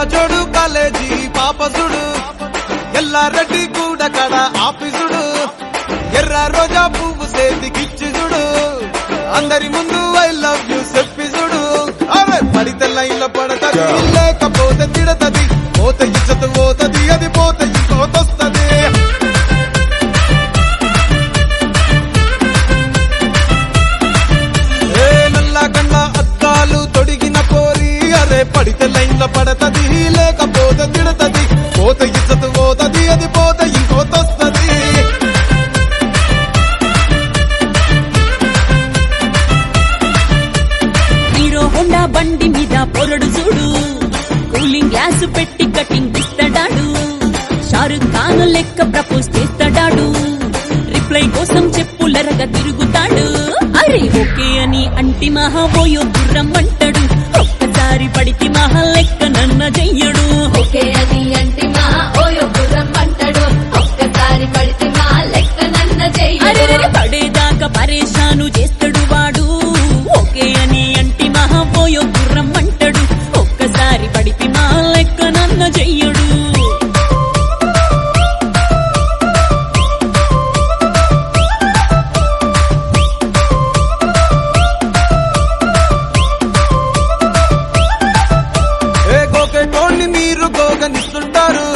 జోడు కాలేజీ పాపసుడు ఎల్లారెడ్డి కూడా కడ ఆఫీసుడు ఎర్ర రోజా పువ్వు సేతికిచ్చి చూడు అందరి ముందు ఐ లవ్ యూ చెప్పి చూడు అరే పడితే లైన్లో పడతది లేకపోతే తిడతది పోత ఇచ్చత పోతది అది పోత ఇంకోతొస్తది ఏ నల్లా కన్నా అద్దాలు తొడిగిన పోరి అరే పడితే లైన్లో పడతది లేకపోతే తిడతది పోత ఇచ్చత పోతది అది పోత ఇంకోతొస్తది హోండా బండి మీద పొరడు చూడు కూలింగ్ గ్లాస్ పెట్టి కటింగ్ ఇస్తాడాడు షారుఖ్ ఖాన్ లెక్క ప్రపోజ్ చేస్తాడాడు రిప్లై కోసం చెప్పులరగా తిరుగుతాడు అరే ఓకే అని అంటి మహా పోయో గుర్రమ్మంటాడు ఒక్కసారి పడికి మహా లెక్క నన్న చెయ్యడు ఓకే అని అంటి మా ఓయో గుర్రమ్మంటాడు ఒక్కసారి పడితే మా లెక్క నన్న చెయ్యడు పడేదాకా పరేషాను చేస్తాడు వాడు ఓకే అని అంటి మహా పోయో గుర్రమ్మంటాడు ఒక్కసారి పడితే మా లెక్క నన్న చెయ్యడు గోకెటోన్ని మీరు గోగనిస్తుంటారు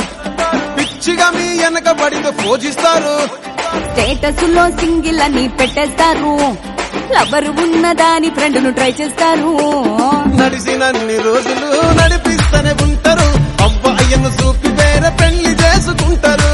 పిచ్చిగా మీ వెనక పడితే పూజిస్తారు స్టేటస్ లో సింగిల్ అని పెట్టేస్తారు లవరు ఉన్నదాని ఫ్రెండ్ ను ట్రై చేస్తారు నడిసినన్ని రోజులు నడిపిస్తూనే ఉంటారు అబ్బాయిను చూపి వేరే పెళ్లి చేసుకుంటారు